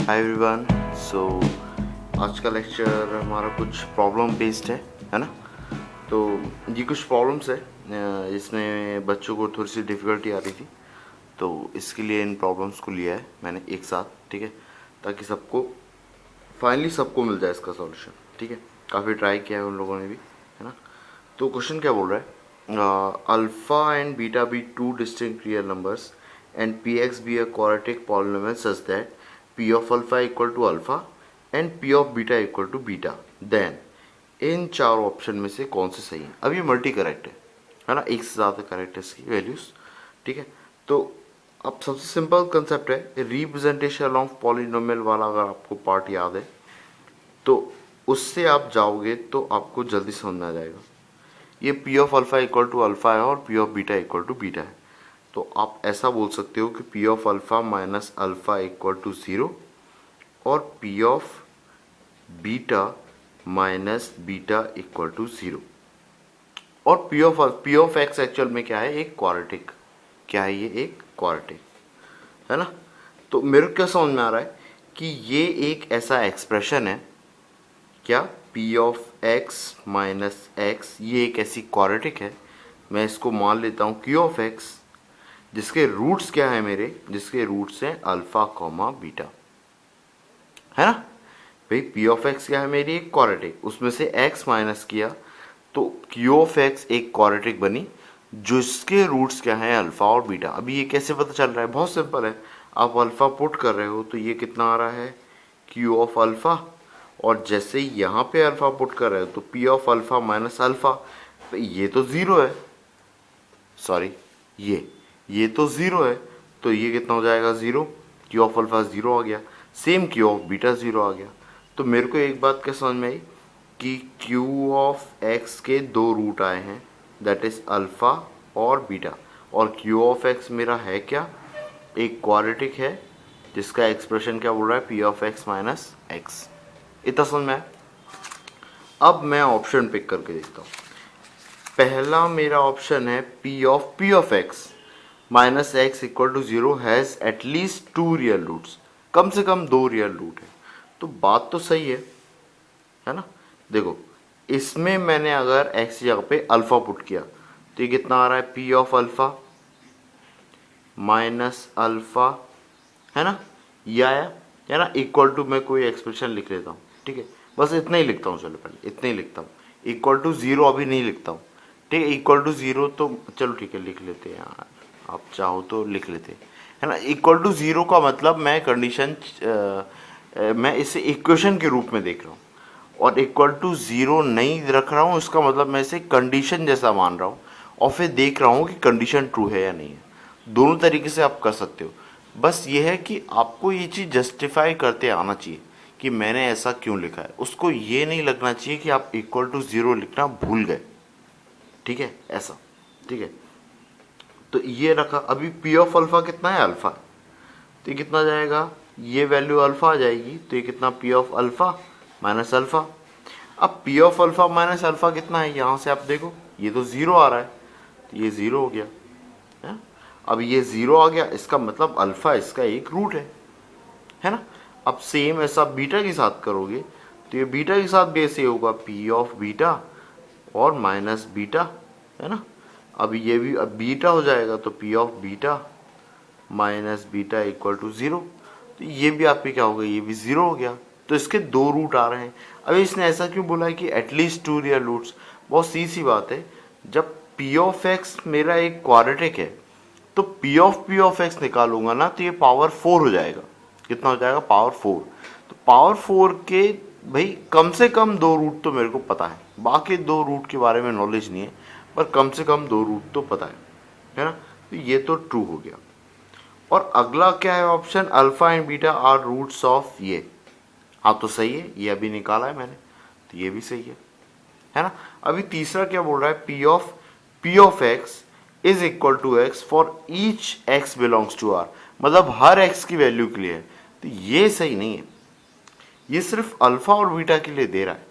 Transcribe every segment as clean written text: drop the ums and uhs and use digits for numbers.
Hi everyone. सो आज का lecture हमारा कुछ प्रॉब्लम बेस्ड है ना। तो ये कुछ प्रॉब्लम्स है, इसमें बच्चों को थोड़ी सी डिफ़िकल्टी आ रही थी, तो इसके लिए इन प्रॉब्लम्स को लिया है मैंने एक साथ, ठीक है, ताकि सबको फाइनली सबको मिल जाए इसका सॉल्यूशन। ठीक है, काफ़ी ट्राई किया है उन लोगों ने भी, है ना। तो क्वेश्चन क्या बोल रहा है, alpha and beta be two distinct real numbers and P X be a quadratic polynomial such that P of alpha equal to alpha and P of beta equal to beta, then इन चार option में से कौन से सही है। अब ये मल्टी करेक्ट है ना, एक से ज़्यादा करेक्ट है इसकी वैल्यूज़। ठीक है, तो अब सबसे सिंपल कंसेप्ट है रिप्रेजेंटेशन ऑफ पॉलिनोमियल वाला, अगर आपको पार्ट याद है तो उससे आप जाओगे तो आपको जल्दी समझ में आ जाएगा। ये P of alpha equal to alpha है और P of beta equal to beta है, तो आप ऐसा बोल सकते हो कि P of alpha minus alpha equal to zero और P of beta minus beta equal to zero. और पी ऑफ एक्स एक्चुअल में क्या है, एक क्वाड्रेटिक। क्या है ये, एक क्वाड्रेटिक, है ना। तो मेरे को क्या समझ में आ रहा है कि ये एक ऐसा एक्सप्रेशन है, क्या P of X minus x, ये एक ऐसी क्वाड्रेटिक है। मैं इसको मान लेता हूँ क्यू ऑफ एक्स, जिसके रूट्स क्या है मेरे, जिसके रूट्स हैं अल्फ़ा कॉमा बीटा, है ना। भाई पी ऑफ एक्स क्या है मेरी, एक क्वाड्रेटिक, उसमें से एक्स माइनस किया तो क्यू ऑफ एक्स एक क्वाड्रेटिक बनी, जिसके रूट्स क्या हैं अल्फ़ा और बीटा। अभी ये कैसे पता चल रहा है, बहुत सिंपल है। आप अल्फ़ा पुट कर रहे हो तो ये कितना आ रहा है, क्यू ऑफ अल्फ़ा, और जैसे ही यहाँ पे अल्फ़ा पुट कर रहे हो तो P of alpha minus alpha, तो ये तो ज़ीरो है, सॉरी ये तो ज़ीरो है, तो ये कितना हो जाएगा, zero. Q of alpha zero आ गया, same Q of beta zero आ गया। तो मेरे को एक बात क्या समझ में आई कि क्यू ऑफ एक्स के दो रूट आए हैं, दैट इज़ अल्फ़ा और बीटा, और क्यू ऑफ एक्स मेरा है क्या, एक क्वाड्रेटिक है, जिसका एक्सप्रेशन क्या बोल रहा है, P of X minus x. इतना समझ में आया। अब मैं ऑप्शन पिक करके देखता हूँ। पहला मेरा ऑप्शन है P of X minus X equal to zero has at least two real roots, कम से कम दो रियल रूट है। तो बात तो सही है ना। देखो इसमें मैंने अगर एक्स की जगह पे अल्फ़ा पुट किया तो ये कितना आ रहा है, P of alpha minus alpha, है ना, ये आया, है ना। इक्वल टू मैं कोई एक्सप्रेशन लिख लेता हूँ, ठीक है, बस इतना ही लिखता हूँ, चलो पहले इतना ही लिखता हूँ। इक्वल टू ज़ीरो अभी नहीं लिखता हूँ, ठीक है। इक्वल टू ज़ीरो तो चलो ठीक है लिख लेते हैं यार, आप चाहो तो लिख लेते हैं, है ना। इक्वल टू ज़ीरो का मतलब मैं कंडीशन मैं इसे इक्वेशन के रूप में देख रहा हूँ, और इक्वल टू ज़ीरो नहीं रख रहा हूँ, इसका मतलब मैं इसे कंडीशन जैसा मान रहा हूँ, और फिर देख रहा हूँ कि कंडीशन ट्रू है या नहीं है। दोनों तरीके से आप कर सकते हो, बस ये है कि आपको ये चीज़ जस्टिफाई करते आना चाहिए कि मैंने ऐसा क्यों लिखा है। उसको ये नहीं लगना चाहिए कि आप इक्वल टू ज़ीरो लिखना भूल गए, ठीक है, ऐसा, ठीक है। तो ये रखा, अभी पी ऑफ अल्फ़ा कितना है, अल्फ़ा, तो ये कितना जाएगा, ये वैल्यू अल्फ़ा आ जाएगी, तो ये कितना, P of alpha minus alpha. अब P of alpha minus alpha कितना है, यहाँ से आप देखो ये तो ज़ीरो आ रहा है, तो ये ज़ीरो हो गया है। अब ये ज़ीरो आ गया, इसका मतलब अल्फ़ा इसका एक रूट है ना। अब सेम ऐसा बीटा के साथ करोगे तो ये बीटा के साथ भी ऐसे होगा, पी ऑफ बीटा और माइनस बीटा, है ना। अब ये भी अब बीटा हो जाएगा, तो P of beta minus beta equal to zero, तो ये भी आपके क्या हो गया, ये भी ज़ीरो हो गया। तो इसके दो रूट आ रहे हैं। अब इसने ऐसा क्यों बोला है कि एटलीस्ट टू रियल रूट्स, बहुत सी बात है। जब पी ऑफ एक्स मेरा एक क्वाड्रेटिक है तो पी ऑफ एक्स निकालूंगा ना, तो ये पावर 4 हो जाएगा। कितना हो जाएगा, पावर 4। तो पावर 4 के भाई कम से कम दो रूट तो मेरे को पता है, बाकी दो रूट के बारे में नॉलेज नहीं है, पर कम से कम दो रूट तो पता है ना। तो ये तो ट्रू हो गया। और अगला क्या है option, alpha and beta are roots of ये, हाँ तो सही है, ये अभी निकाला है मैंने, तो ये भी सही है ना। अभी तीसरा क्या बोल रहा है, P of x is equal to X for each X belongs to R, मतलब हर एक्स की वैल्यू के लिए है। तो ये सही नहीं है, ये सिर्फ अल्फा और बीटा के लिए दे रहा है।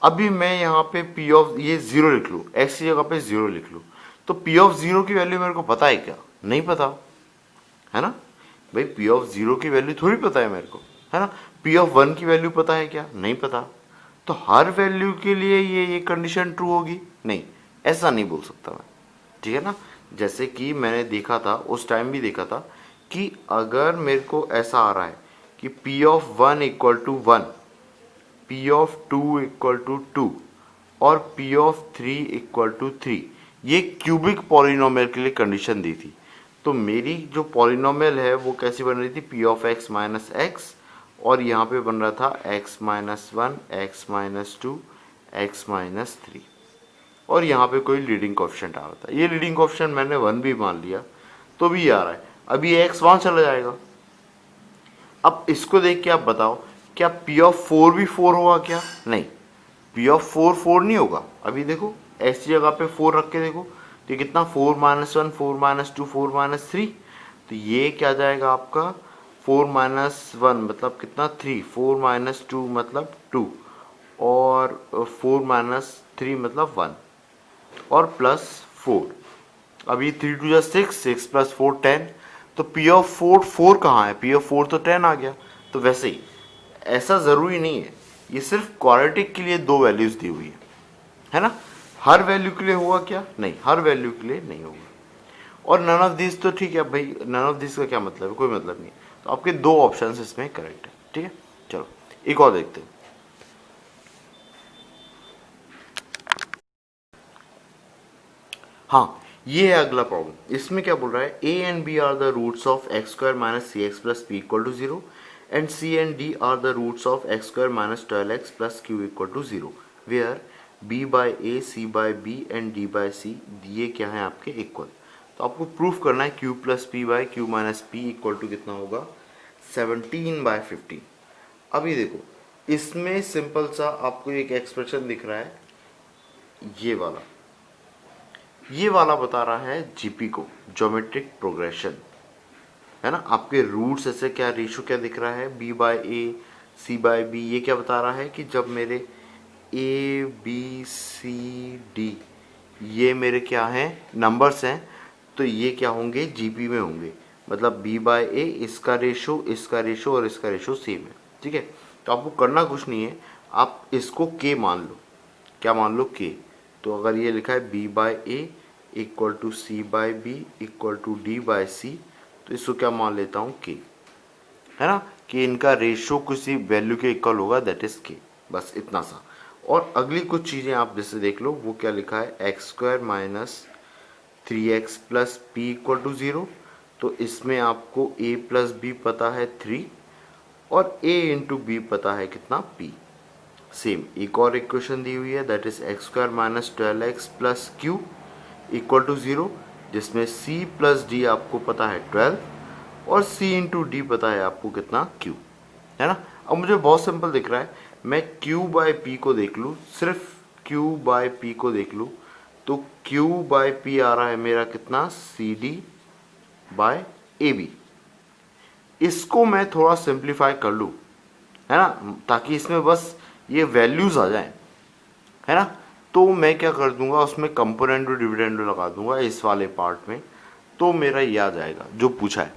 अभी मैं यहाँ पे पी ऑफ ये ज़ीरो लिख लूँ, एक्स की जगह पे ज़ीरो लिख लूँ, तो पी ऑफ ज़ीरो की वैल्यू मेरे को पता है क्या, नहीं पता, है ना। भाई पी ऑफ ज़ीरो की वैल्यू थोड़ी पता है मेरे को, है ना। पी ऑफ वन की वैल्यू पता है क्या? नहीं पता। तो हर वैल्यू के लिए ये कंडीशन ट्रू होगी? नहीं, ऐसा नहीं बोल सकता मैं, ठीक है ना। जैसे कि मैंने देखा था, उस टाइम भी देखा था कि अगर मेरे को ऐसा आ रहा है कि P of one equal to one, P of two equal to two और P of three equal to three, ये क्यूबिक पॉलिनोमियल के लिए कंडीशन दी थी। तो मेरी जो पॉलिनोमियल है वो कैसी बन रही थी? P of X minus x, और यहाँ पे बन रहा था x minus one, x minus two, x minus three, और यहाँ पे कोई लीडिंग कोएफिशिएंट आ रहा था। ये लीडिंग कोएफिशिएंट मैंने वन भी मान लिया तो भी आ रहा है। अभी एक्स वहाँ चला जाएगा। अब इसको देख के आप बताओ, क्या पी ऑफ फोर भी फोर होगा क्या? नहीं, पी ऑफ फोर फोर नहीं होगा। अभी देखो, ऐसी जगह पे फोर रख के देखो तो ये कितना, four minus one, four minus two, four minus three, तो ये क्या जाएगा आपका, फोर माइनस वन मतलब कितना, थ्री, फोर माइनस टू मतलब टू, और फोर माइनस थ्री मतलब वन, और प्लस फोर। अभी थ्री टू जा six, six plus four ten, तो पी ऑफ फोर फोर कहाँ है? पी ऑफ फोर तो टेन आ गया। तो वैसे ही ऐसा ज़रूरी नहीं है, ये सिर्फ क्वाड्रेटिक के लिए दो वैल्यूज़ दी हुई है ना। हर वैल्यू के लिए होगा क्या? नहीं, हर वैल्यू के लिए नहीं होगा। और नन ऑफ दिस तो ठीक है भाई, नन ऑफ दिस का क्या मतलब है? कोई मतलब नहीं। तो आपके दो ऑप्शन इसमें करेक्ट है, ठीक है। चलो एक और देखते हैं। हाँ, ये है अगला प्रॉब्लम। इसमें क्या बोल रहा है, A and B are the roots of X square minus C X plus P equal to zero, and C and D are the roots of X square minus twelve X plus Q equal to zero, where B by A, C by B and D by C, ये क्या है आपके equal. तो आपको proof करना है Q plus P by Q minus P equal to कितना होगा, 17/15। अभी देखो, इसमें सिंपल सा आपको एक एक्सप्रेशन दिख रहा है, ये वाला बता रहा है जीपी को, ज्योमेट्रिक प्रोग्रेशन, है ना। आपके रूट्स ऐसे क्या, रेशो क्या दिख रहा है, B by A, C by B, ये क्या बता रहा है कि जब मेरे ए बी सी डी ये मेरे क्या हैं, नंबर्स हैं, तो ये क्या होंगे, जीपी में होंगे। मतलब बी बाय ए, इसका रेशो, इसका रेशो और इसका रेशो सेम है, ठीक है। तो आपको करना कुछ नहीं है, आप इसको के मान लो। क्या मान लो, के। तो अगर ये लिखा है B by A equal to C by B equal to D by C, तो इसको क्या मान लेता हूँ, के, है ना, कि इनका रेशो किसी वैल्यू के इक्वल होगा, दैट इज के। बस इतना सा। और अगली कुछ चीज़ें आप जैसे देख लो, वो क्या लिखा है, X square minus three X plus P equal to zero. तो इसमें आपको ए प्लस बी पता है थ्री, और ए इंटू बी पता है कितना, पी। सेम एक और इक्वेशन दी हुई है, that is X square minus twelve X plus Q equal to zero, जिसमें सी प्लस डी आपको पता है 12, और सी इंटू डी पता है आपको कितना, क्यू, है ना। अब मुझे बहुत सिंपल दिख रहा है, मैं क्यू बाय पी को देख लूँ, सिर्फ क्यू बाय पी को देख लूँ, तो क्यू बाय पी आ रहा है मेरा कितना, C D by A B. इसको मैं थोड़ा सिंप्लीफाई कर लूँ, है ना, ताकि इसमें बस ये वैल्यूज़ आ जाएं, है ना। तो मैं क्या कर दूंगा, उसमें कंपोनेंट और डिविडेंड लगा दूंगा इस वाले पार्ट में, तो मेरा ये आ जाएगा जो पूछा है,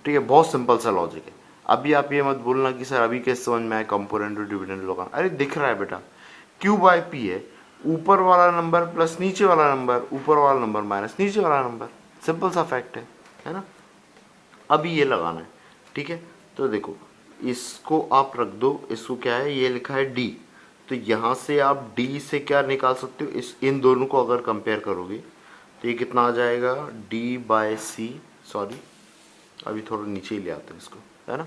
ठीक है। बहुत सिंपल सा लॉजिक है। अभी आप ये मत बोलना कि सर अभी कैसे समझ में आए कंपोनेंट और डिविडेंड लगाना। अरे दिख रहा है बेटा, क्यू बाय पी है, ऊपर वाला नंबर प्लस नीचे वाला नंबर, ऊपर वाला नंबर माइनस नीचे वाला नंबर, सिंपल सा फैक्ट है ना। अभी ये लगाना है, ठीक है। तो देखो, इसको आप रख दो, इसको क्या है, ये लिखा है डी, तो यहाँ से आप डी से क्या निकाल सकते हो, इस इन दोनों को अगर कंपेयर करोगे तो ये कितना आ जाएगा, डी बाय सी, सॉरी अभी थोड़ा नीचे ही ले आते हैं इसको, है ना।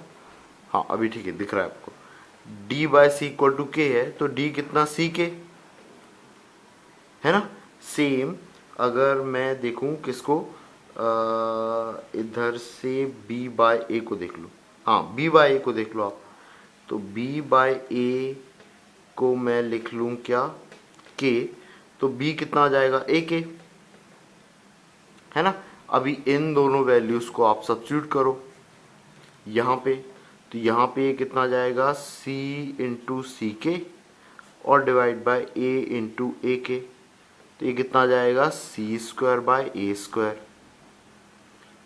हाँ अभी ठीक है, दिख रहा है आपको, D by C equal to K है, तो डी कितना, सी के, है ना। सेम अगर मैं देखूं किसको, इधर से बी बाय ए को देख लो, हाँ बी बाय ए को देख लो आप, तो बी बाय ए को मैं लिख लूँ क्या, के, तो बी कितना आ जाएगा, ए के, है ना। अभी इन दोनों वैल्यूज़ को आप सब्स्टिट्यूट करो यहाँ पे, तो यहाँ पे ये कितना आ जाएगा, सी इंटू सी के और डिवाइड बाय ए इंटू ए के, तो ये कितना आ जाएगा, सी स्क्वायर बाय ए स्क्वायर।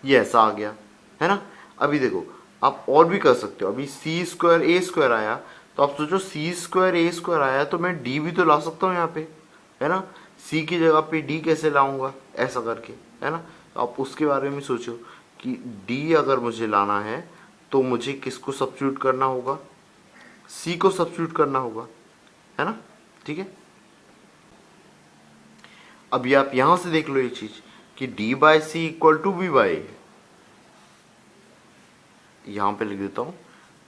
ये ऐसा आ गया, है ना। अभी देखो, आप और भी कर सकते हो। अभी सी स्क्वायर ए स्क्वायर आया तो आप सोचो सी स्क्वायर ए स्क्वायर आया तो मैं डी भी तो ला सकता हूँ यहाँ पे, है ना। सी की जगह पे डी कैसे लाऊंगा, ऐसा करके, है ना। तो आप उसके बारे में सोचो कि डी अगर मुझे लाना है तो मुझे किसको सब्स्टिट्यूट करना होगा, सी को सब्स्टिट्यूट करना होगा, है ना। ठीक है, अभी आप यहां से देख लो ये चीज कि D by C equal to B by A, यहां पे लिख देता हूं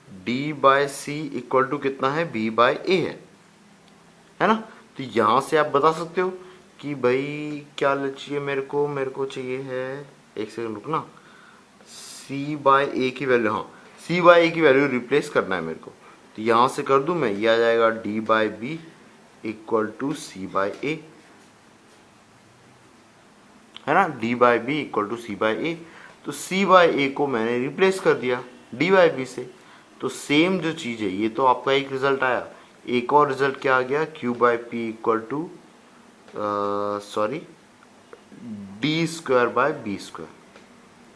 D by C equal to कितना है, बी बाय ए है ना। तो यहां से आप बता सकते हो कि भाई क्या चाहिए मेरे को चाहिए है, एक सेकंड रुकना, सी बाय ए की वैल्यू, हाँ सी बाय ए की वैल्यू रिप्लेस करना है मेरे को। तो यहां से कर दूं मैं, ये आ जाएगा D by B equal to C by A, है ना। D by B equal to C by A, तो सी बाय ए को मैंने रिप्लेस कर दिया डी बाय बी से। तो सेम जो चीज़ है, ये तो आपका एक रिजल्ट आया, एक और रिजल्ट क्या आ गया, Q by P equal to sorry D square by B square.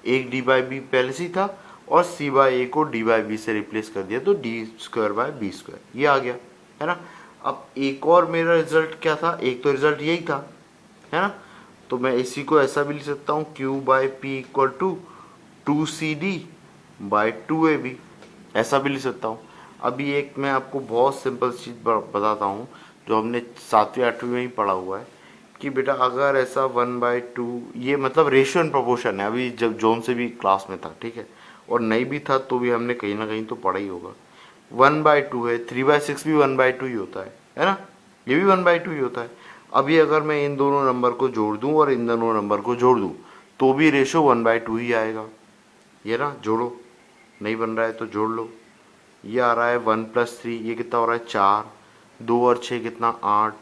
एक डी बाय बी पहले से ही था और सी बाय ए को डी बाय बी से रिप्लेस कर दिया तो D square by B square ये आ गया, है ना। अब एक और मेरा रिजल्ट क्या था, एक तो रिजल्ट यही था, है ना। तो मैं इसी को ऐसा भी लिख सकता हूँ Q by P equal to two C D by two A B, ऐसा भी लिख सकता हूँ। अभी एक मैं आपको बहुत सिंपल चीज़ बताता हूँ जो हमने 7वीं 8वीं में ही पढ़ा हुआ है कि बेटा अगर ऐसा 1/2, ये मतलब रेशियो एंड प्रोपोर्शन है, अभी जब जोन से भी क्लास में था, ठीक है, और नहीं भी था तो भी हमने कहीं ना कहीं तो पढ़ा ही होगा। 1/2 है, 3/6 भी 1/2 ही होता है ना, ये भी 1/2 ही होता है। अभी अगर मैं इन दोनों नंबर को जोड़ दूं और इन दोनों नंबर को जोड़ दूं तो भी रेशो 1/2 ही आएगा, ये ना। जोड़ो, नहीं बन रहा है तो जोड़ लो। ये आ रहा है 1+3, ये कितना हो रहा है 4, 2 और 6 कितना 8,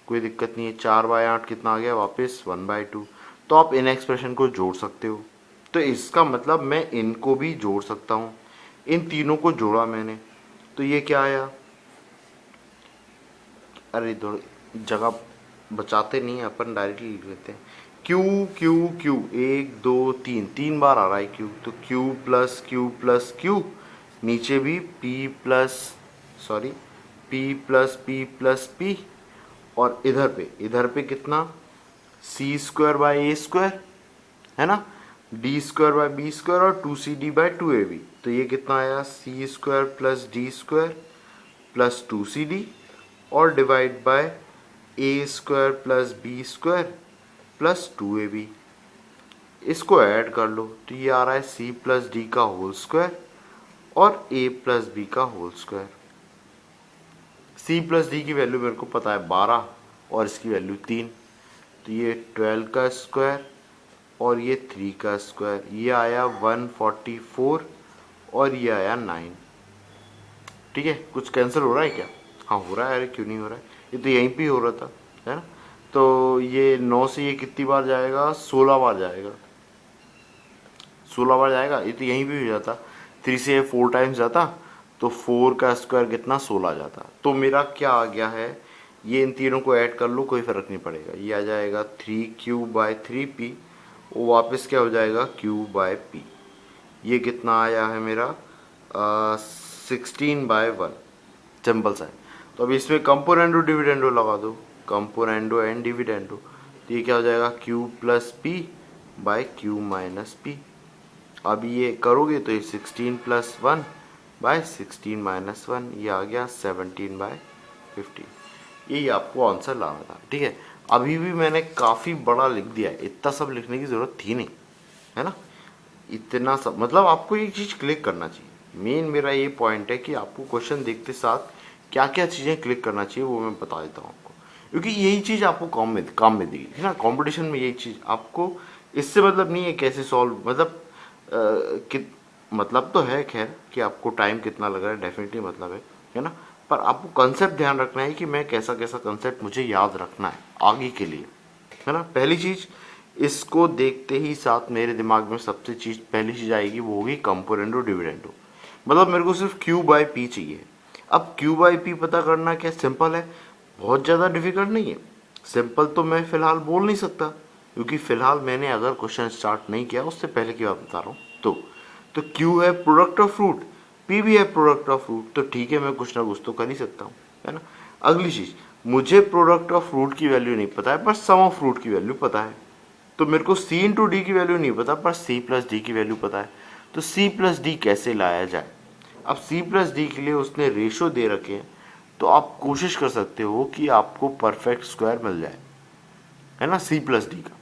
कोई दिक्कत नहीं है। 4/8 कितना आ गया वापस 1/2। तो आप इन एक्सप्रेशन को जोड़ सकते हो। तो इसका मतलब मैं इनको भी जोड़ सकता हूँ, इन तीनों को जोड़ा मैंने तो ये क्या आया, अरे जगह बचाते नहीं है अपन, डायरेक्टली लिख लेते हैं क्यू क्यू क्यू, 1 2 3, 3 बार आ रहा है क्यू, तो Q plus Q plus Q, नीचे भी पी प्लस पी, और इधर पे कितना C square by A square, है ना, D square by B square और 2cd बाय 2ab। तो ये कितना आया, C square plus D square plus 2cd और divide by A square plus B square plus 2ab। इसको ऐड कर लो तो ये आ रहा है सी प्लस डी का होल स्क्वायर और ए प्लस बी का whole square. C plus D की वैल्यू मेरे को पता है 12 और इसकी वैल्यू 3, तो ये 12 का स्क्वायर और ये 3 का स्क्वायर, ये आया 144 और ये आया 9। ठीक है, कुछ कैंसिल हो रहा है क्या, हाँ हो रहा है, अरे क्यों नहीं हो रहा है, ये तो यहीं पे ही हो रहा था, है ना। तो ये 9 से ये कितनी बार जाएगा, 16 बार जाएगा, 16 बार जाएगा, ये तो यहीं पे हो जाता। 3 से 4 टाइम्स जाता तो 4 का स्क्वायर कितना 16 जाता। तो मेरा क्या आ गया है, ये इन तीनों को ऐड कर लो कोई फ़र्क नहीं पड़ेगा, ये आ जाएगा 3q/3p, वो वापस क्या हो जाएगा q/p। ये कितना आया है मेरा 16/1, सिंपल सा है। तो अब इसमें कंपोनेंडो डिविडेंडो लगा दो, कंपोनेंडो एंड डिविडेंडो, तो ये क्या हो जाएगा q+p/q-p। अब ये करोगे तो ये 16+1/16-1, ये आ गया 17/15। यही आपको आंसर लाना था, ठीक है। अभी भी मैंने काफ़ी बड़ा लिख दिया है, इतना सब लिखने की ज़रूरत थी नहीं, है ना। इतना सब मतलब आपको ये चीज़ क्लिक करना चाहिए। मेन मेरा ये पॉइंट है कि आपको क्वेश्चन देखते साथ क्या क्या चीज़ें क्लिक करना चाहिए वो मैं बता देता हूँ आपको, क्योंकि यही चीज़ आपको काम में देगी, है ना। कंपटीशन में यही चीज़ आपको, इससे मतलब नहीं है कैसे सॉल्व, मतलब मतलब तो है खैर कि आपको टाइम कितना लग रहा है, डेफिनेटली मतलब है ना। पर आपको कंसेप्ट ध्यान रखना है कि मैं कैसा कैसा कंसेप्ट मुझे याद रखना है आगे के लिए, है ना। पहली चीज़, इसको देखते ही साथ मेरे दिमाग में सबसे पहली चीज़ आएगी वो होगी कंपोनेंडो डिविडेंडो, मतलब मेरे को सिर्फ q/p चाहिए। अब q/p पता करना क्या सिंपल है, बहुत ज़्यादा डिफिकल्ट नहीं है। सिंपल तो मैं फ़िलहाल बोल नहीं सकता क्योंकि फ़िलहाल मैंने अगर क्वेश्चन स्टार्ट नहीं किया, उससे पहले की बात बता रहा हूँ। तो तो Q है प्रोडक्ट ऑफ फ्रूट, P भी है प्रोडक्ट ऑफ फ्रूट, तो ठीक है मैं कुछ ना कुछ तो कर ही सकता हूँ, है ना। अगली चीज़, मुझे प्रोडक्ट ऑफ फ्रूट की वैल्यू नहीं पता है पर सम ऑफ फ्रूट की वैल्यू पता है। तो मेरे को C इंटू डी की वैल्यू नहीं पता पर C प्लस डी की वैल्यू पता है। तो C प्लस डी कैसे लाया जाए? अब C प्लस डी के लिए उसने रेशो दे रखे हैं, तो आप कोशिश कर सकते हो कि आपको परफेक्ट स्क्वायर मिल जाए, है ना, C प्लस डी का।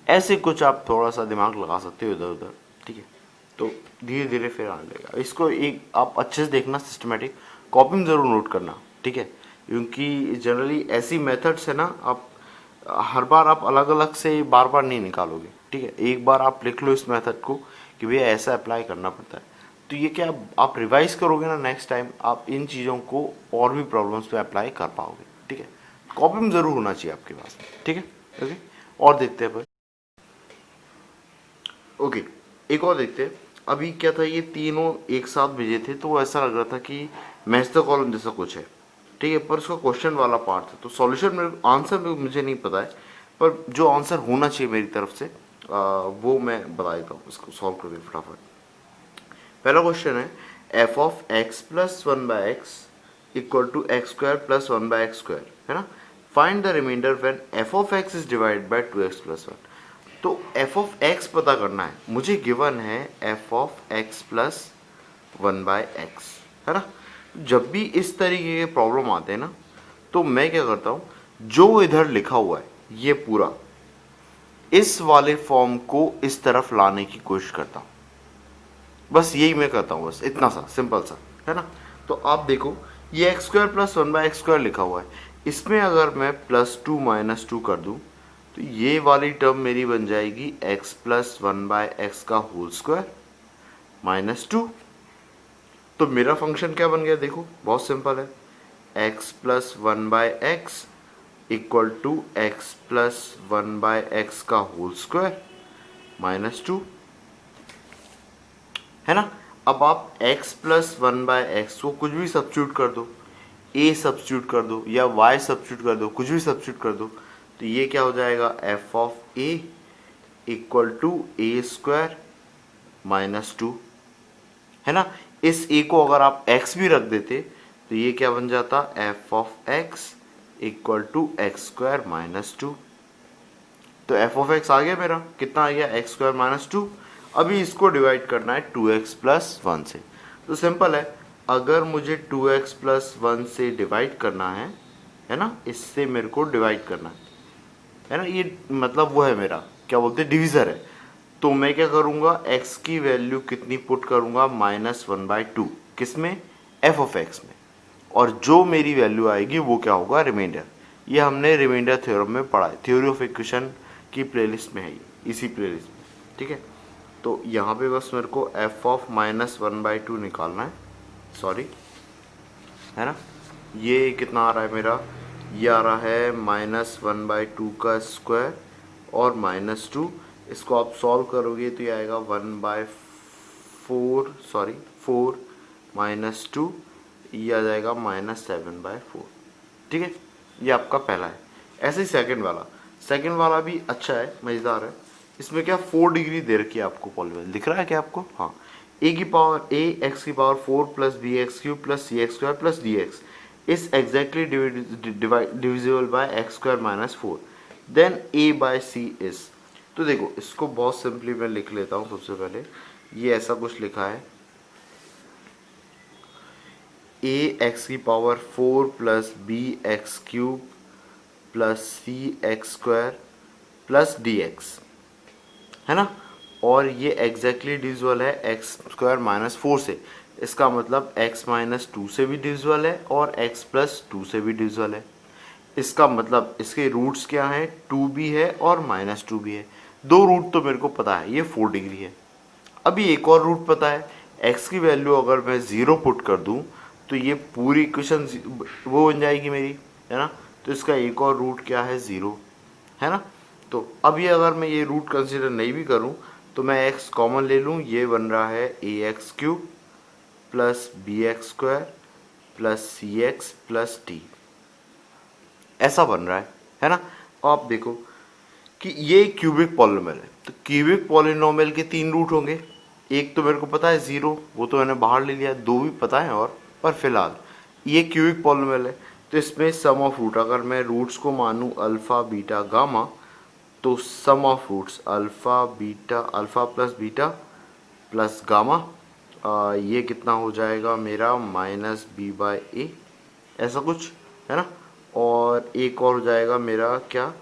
ऐसे कुछ आप थोड़ा सा दिमाग लगा सकते हो इधर उधर, ठीक है। तो धीरे धीरे फिर आने लगेगा। इसको एक आप अच्छे से देखना, सिस्टमेटिक कॉपी में ज़रूर नोट करना, ठीक है, क्योंकि जनरली ऐसी मेथड्स है ना, आप हर बार आप अलग अलग से बार बार नहीं निकालोगे, ठीक है। एक बार आप लिख लो इस मेथड को कि भैया ऐसा अप्लाई करना पड़ता है, तो ये क्या आप रिवाइज करोगे ना, नेक्स्ट टाइम आप इन चीज़ों को और भी प्रॉब्लम्स पे अप्लाई कर पाओगे, ठीक है। कॉपी में ज़रूर होना चाहिए आपके पास, ठीक है। ओके, और देखते हैं भाई। ओके, एक और देखते हैं। अभी क्या था, ये तीनों एक साथ भेजे थे तो ऐसा लग रहा था कि मैच द कॉलम जैसा कुछ है, ठीक है, पर उसका क्वेश्चन वाला पार्ट था। तो सॉल्यूशन में आंसर में मुझे नहीं पता है, पर जो आंसर होना चाहिए मेरी तरफ से वो मैं बता देता हूँ, इसको सॉल्व करके फटाफट। पहला क्वेश्चन है f of x plus one by x equal to x square plus one by x square, है ना। Find the remainder when f of x is divided by two x plus one. तो f of x पता करना है, मुझे given है f of x plus one by x, है ना। जब भी इस तरीके के प्रॉब्लम आते हैं ना, तो मैं क्या करता हूँ, जो इधर लिखा हुआ है ये पूरा, इस वाले फॉर्म को इस तरफ लाने की कोशिश करता हूँ। बस यही मैं करता हूँ, बस इतना सा सिंपल सा, है ना। तो आप देखो, ये x square plus one by x square लिखा हुआ है, इसमें अगर मैं प्लस टू माइनस टू कर दूँ तो ये वाली टर्म मेरी बन जाएगी x plus one by x का होल स्क्वायर माइनस टू। तो मेरा फंक्शन क्या बन गया, देखो बहुत सिंपल है, x plus one by x equal to x plus one by x का होल स्क्वायर माइनस टू, है ना। अब आप x plus one by x को कुछ भी सब्स्टिट्यूट कर दो, a सब्स्टिट्यूट कर दो या y सब्स्टिट्यूट कर दो, कुछ भी सब्स्टिट्यूट कर दो, तो ये क्या हो जाएगा, f of a equal to a square minus two, है ना। इस a को अगर आप x भी रख देते तो ये क्या बन जाता, f of x equal to x square minus two. तो f ऑफ x आ गया मेरा, कितना आ गया, एक्स स्क्वायर माइनस टू। अभी इसको डिवाइड करना है 2x प्लस वन से। तो सिंपल है, अगर मुझे 2x प्लस वन से डिवाइड करना है ना, इससे मेरे को डिवाइड करना है ना, ये मतलब वो है मेरा क्या बोलते हैं, डिविज़र है। तो मैं क्या करूँगा, x की वैल्यू कितनी पुट करूँगा, माइनस वन बाई टू, किस में, f ऑफ x में, और जो मेरी वैल्यू आएगी वो क्या होगा, रिमाइंडर। ये हमने रिमाइंडर थ्योरम में पढ़ा है, थ्योरी ऑफ इक्वेशन की प्लेलिस्ट में है, इसी प्लेलिस्ट में, ठीक है। तो यहाँ पे बस मेरे को f of minus one by two निकालना है, सॉरी, है ना। ये कितना आ रहा है मेरा, ये आ रहा है माइनस वन बाई टू का स्क्वायर और माइनस टू, इसको आप सॉल्व करोगे तो ये आएगा one by four, sorry four minus two, ये आ जाएगा माइनस सेवन बाय फोर, ठीक है। ये आपका पहला है। ऐसे ही सेकंड वाला भी अच्छा है, मज़ेदार है। इसमें क्या 4 डिग्री दे रखी है आपको, पॉलीगॉन दिख रहा है क्या आपको, हाँ। ए की पावर ए एक्स की power 4 plus B x cube plus C x square plus D x is exactly divisible by x square minus four, then a by c is. तो देखो इसको बहुत सिंपली मैं लिख लेता हूँ। सबसे पहले ये ऐसा कुछ लिखा है, ए एक्स की power 4 plus B x cube plus सी x square plus D X, है ना। और ये एग्जैक्टली डिविजिबल है एक्स स्क्वायर माइनस फोर से, इसका मतलब एक्स माइनस टू से भी डिविजिबल है और एक्स प्लस टू से भी डिविजिबल है। इसका मतलब इसके रूट्स क्या हैं, टू भी है और माइनस टू भी है। दो रूट तो मेरे को पता है, ये 4 डिग्री है। अभी एक और रूट पता है, एक्स की वैल्यू अगर मैं ज़ीरो पुट कर दूं तो ये पूरी इक्वेशन वो बन जाएगी मेरी, है ना। तो इसका एक और रूट क्या है, ज़ीरो, है ना। तो अब ये अगर मैं ये रूट कंसीडर नहीं भी करूं तो मैं x कॉमन ले लूं, ये बन रहा है A X cube plus B X square plus C X plus T, ऐसा बन रहा है ना। आप देखो कि ये क्यूबिक पॉलिनोमियल है, तो क्यूबिक पॉलिनोमियल के तीन रूट होंगे, एक तो मेरे को पता है 0, वो तो मैंने बाहर ले लिया, 2 भी पता है और, पर फिलहाल ये क्यूबिक पॉलिनोमियल है। तो इसमें सम ऑफ रूट, अगर मैं रूट्स को मानूँ अल्फ़ा बीटा गामा, तो sum of roots alpha beta, alpha plus beta plus gamma, ये कितना हो जाएगा मेरा माइनस बी बाई ए, ऐसा कुछ है ना। और एक और हो जाएगा मेरा क्या,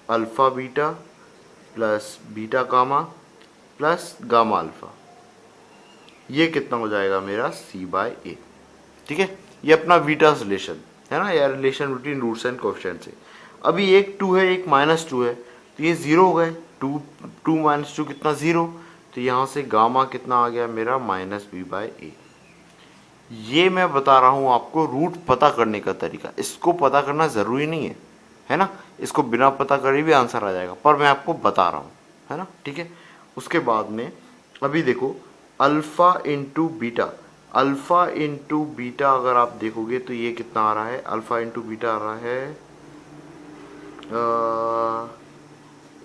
alpha beta plus beta gamma plus gamma alpha, ये कितना हो जाएगा मेरा सी बाई ए। ठीक है, ये अपना बीटास रिलेशन है ना, या relation between roots and coefficient से। अभी एक 2 है, एक -2 है, तो ये 0 हो गए, 2 माइनस 2 कितना 0, तो यहाँ से गामा कितना आ गया मेरा माइनस बी बाई ए। ये मैं बता रहा हूँ आपको रूट पता करने का तरीका, इसको पता करना ज़रूरी नहीं है ना, इसको बिना पता करे भी आंसर आ जाएगा, पर मैं आपको बता रहा हूँ, है ना। ठीक है, उसके बाद में अभी देखो alpha into beta, alpha into beta अगर आप देखोगे तो ये कितना आ रहा है, अल्फ़ा इंटू बीटा आ रहा है,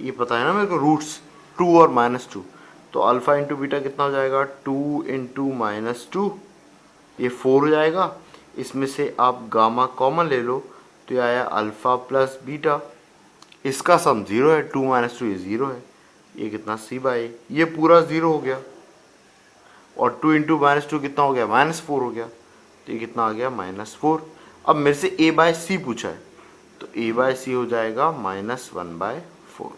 ये पता है ना मेरे को रूट्स 2 और -2, तो अल्फ़ा इंटू बीटा कितना हो जाएगा 2 इंटू -2, ये 4 हो जाएगा। इसमें से आप गामा कॉमन ले लो तो ये आया अल्फ़ा प्लस बीटा, इसका सम 0 है, 2 -2 ये 0 है, ये कितना सी बाई, ये पूरा 0 हो गया, और 2 इंटू -2 कितना हो गया -4 हो गया, तो ये कितना आ गया -4। अब मेरे से a बाय सी पूछा है, तो a बाय सी हो जाएगा -1/4।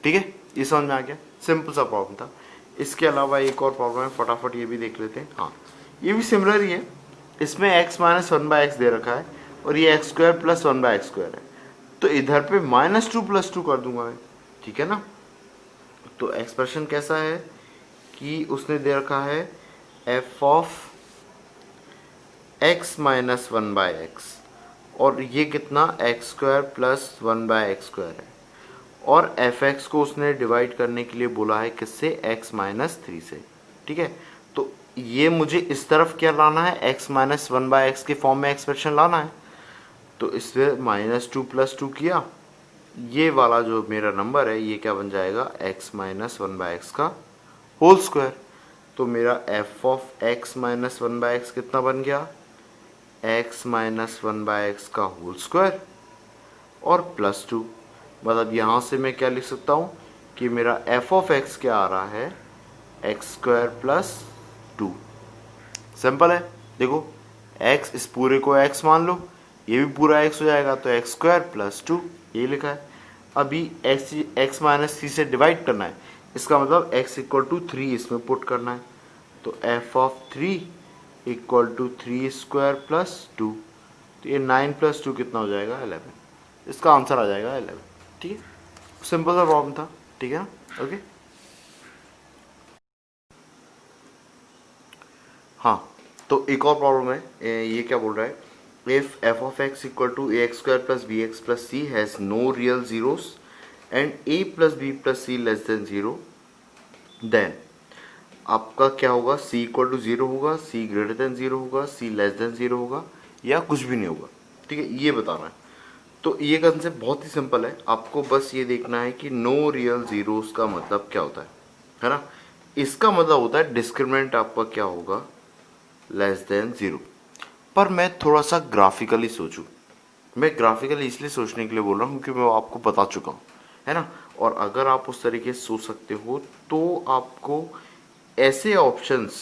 ठीक है, ये समझ में आ गया, सिंपल सा प्रॉब्लम था। इसके अलावा एक और प्रॉब्लम है, फटाफट ये भी देख लेते हैं। हाँ, ये भी सिमिलर ही है, इसमें x माइनस 1/x दे रखा है और ये x² प्लस 1/x² है, तो इधर पे -2 + 2 कर दूंगा मैं, ठीक है ना। तो एक्सप्रेशन कैसा है कि उसने दे रखा है f of x minus 1/x, और ये कितना x² प्लस 1/x² है, और fx को उसने डिवाइड करने के लिए बोला है किससे, x माइनस 3 से। ठीक है, तो ये मुझे इस तरफ क्या लाना है, x माइनस 1/x के फॉर्म में एक्सप्रेशन लाना है, तो इससे -2 + 2 किया, ये वाला जो मेरा नंबर है ये क्या बन जाएगा, x माइनस 1/x का होल स्क्वायर। तो मेरा f of x minus 1/x कितना बन गया, x माइनस 1/x का होल स्क्वायर और +2, मतलब यहाँ से मैं क्या लिख सकता हूँ कि मेरा f ऑफ x क्या आ रहा है, x² प्लस 2। सिंपल है, देखो x, इस पूरे को x मान लो, ये भी पूरा x हो जाएगा, तो x² प्लस 2 ये लिखा है। अभी x माइनस 3 से डिवाइड करना है, इसका मतलब x इक्वल टू 3 इसमें पुट करना है, तो f of 3 equal to 3² plus 2, तो ये 9 + 2 कितना हो जाएगा 11, इसका आंसर आ जाएगा 11। ठीक है, सिंपल सा प्रॉब्लम था, ठीक है ना, ओके। हाँ, तो एक और प्रॉब्लम है, ये क्या बोल रहा है, if f of x equal to ax² plus bx plus c has no real zeros and a plus b plus c less than 0, then आपका क्या होगा, c इक्वल टू 0 होगा, c ग्रेटर देन 0 होगा, c लेस देन 0 होगा, या कुछ भी नहीं होगा। ठीक है, ये बताना है। तो ये कंसेप्ट बहुत ही सिंपल है, आपको बस ये देखना है कि नो रियल जीरोस का मतलब क्या होता है ना। इसका मतलब होता है डिस्क्रिमिनेंट आपका क्या होगा, लेस देन 0। पर मैं थोड़ा सा ग्राफिकली सोचूं, मैं ग्राफिकली इसलिए सोचने के लिए बोल रहा हूँ क्योंकि मैं आपको बता चुका हूँ, है ना। और अगर आप उस तरीके से सोच सकते हो तो आपको ऐसे ऑप्शंस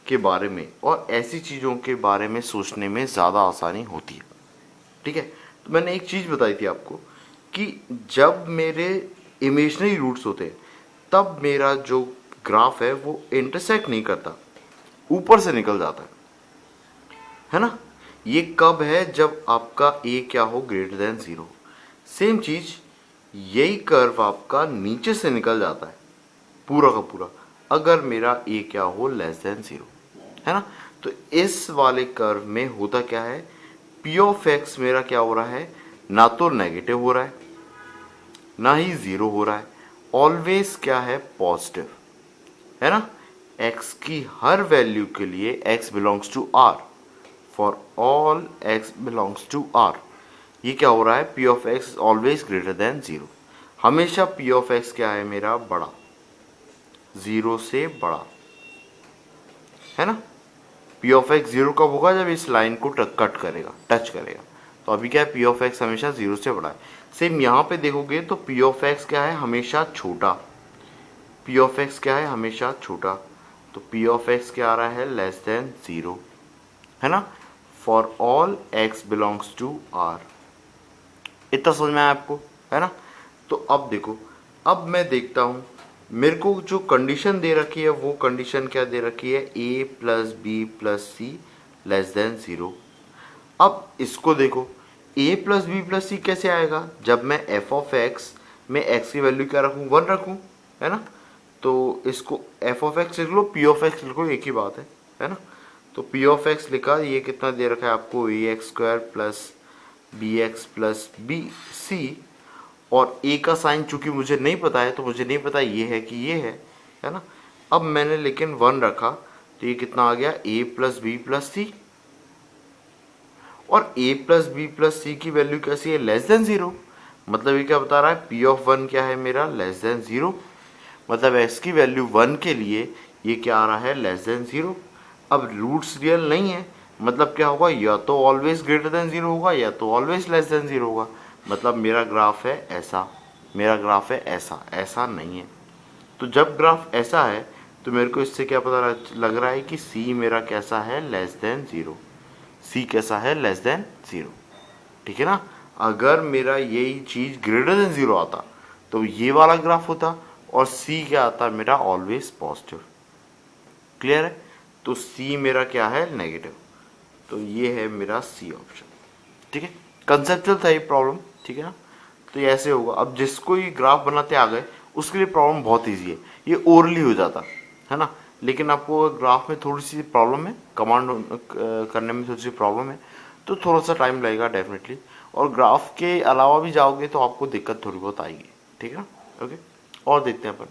के बारे में और ऐसी चीज़ों के बारे में सोचने में ज़्यादा आसानी होती है। ठीक है, तो मैंने एक चीज़ बताई थी आपको कि जब मेरे इमेजनरी रूट्स होते हैं तब मेरा जो ग्राफ है वो इंटरसेक्ट नहीं करता, ऊपर से निकल जाता है ना। ये कब है, जब आपका a क्या हो, ग्रेटर देन 0। सेम चीज यही कर्व आपका नीचे से निकल जाता है पूरा का पूरा, अगर मेरा a क्या हो लेस देन 0, है ना। तो इस वाले कर्व में होता क्या है, p ऑफ x मेरा क्या हो रहा है, ना तो नेगेटिव हो रहा है ना ही 0 हो रहा है, ऑलवेज क्या है, पॉजिटिव, है ना। x की हर वैल्यू के लिए x belongs to r, for all x belongs to r, ये क्या हो रहा है, p of x always greater than 0, हमेशा p ऑफ x क्या है मेरा बड़ा, 0 से बड़ा, है ना। पी ऑफ एक्स 0 कब होगा, जब इस लाइन को कट करेगा, टच करेगा। तो अभी क्या है, पी ऑफ एक्स हमेशा 0 से बड़ा है। सेम यहाँ पे देखोगे तो पी ऑफ एक्स क्या है, हमेशा छोटा। पी ऑफ एक्स क्या है, हमेशा छोटा। तो पी ऑफ एक्स क्या आ रहा है, लेस देन 0, है ना। For all x belongs to R. इतना समझ में आया आपको, है ना। तो अब देखो, अब मैं देखता हूँ मेरे को जो कंडीशन दे रखी है वो कंडीशन क्या दे रखी है, a plus b plus c less than 0। अब इसको देखो, a plus b plus c कैसे आएगा, जब मैं f ऑफ एक्स में x की वैल्यू क्या रखूँ, 1 रखूँ, है ना। तो इसको f ऑफ एक्स लिख लो, p ऑफ एक्स लिखो, एक ही बात है ना। तो p ऑफ एक्स लिखा, ये कितना दे रखा है आपको, A X square plus B X plus B C, और ए का साइन चूंकि मुझे नहीं पता है तो मुझे नहीं पता ये है कि ये है ना। अब मैंने लेकिन 1 रखा तो ये कितना आ गया, a प्लस बी प्लस सी, और a प्लस बी प्लस सी की वैल्यू कैसी है, लेस देन 0। मतलब ये क्या बता रहा है, p ऑफ 1 क्या है मेरा, लेस देन 0। मतलब x की वैल्यू 1 के लिए ये क्या आ रहा है, लेस देन 0। अब रूट्स रियल नहीं है, मतलब क्या होगा, या तो ऑलवेज ग्रेटर देन 0 होगा या तो ऑलवेज लेस देन 0 होगा। मतलब मेरा ग्राफ है ऐसा, मेरा ग्राफ है ऐसा, ऐसा नहीं है। तो जब ग्राफ ऐसा है तो मेरे को इससे क्या पता लग रहा है कि c मेरा कैसा है, लेस देन 0। c कैसा है, लेस देन 0, ठीक है ना। अगर मेरा यही चीज़ ग्रेटर देन 0 आता तो ये वाला ग्राफ होता, और c क्या आता मेरा, ऑलवेज पॉजिटिव। क्लियर है। तो c मेरा क्या है, नेगेटिव। तो ये है मेरा सी ऑप्शन, ठीक है। कंसेप्चुअल था ये प्रॉब्लम, ठीक है ना। तो ये ऐसे होगा। अब जिसको ये ग्राफ बनाते आ गए उसके लिए प्रॉब्लम बहुत इजी है, ये ओरली हो जाता है ना। लेकिन आपको ग्राफ में थोड़ी सी प्रॉब्लम है, कमांड करने में थोड़ी सी प्रॉब्लम है, तो थोड़ा सा टाइम लगेगा डेफिनेटली। और ग्राफ के अलावा भी जाओगे तो आपको दिक्कत थोड़ी बहुत आएगी, ठीक है ना। ओके, और देखते हैं अपन।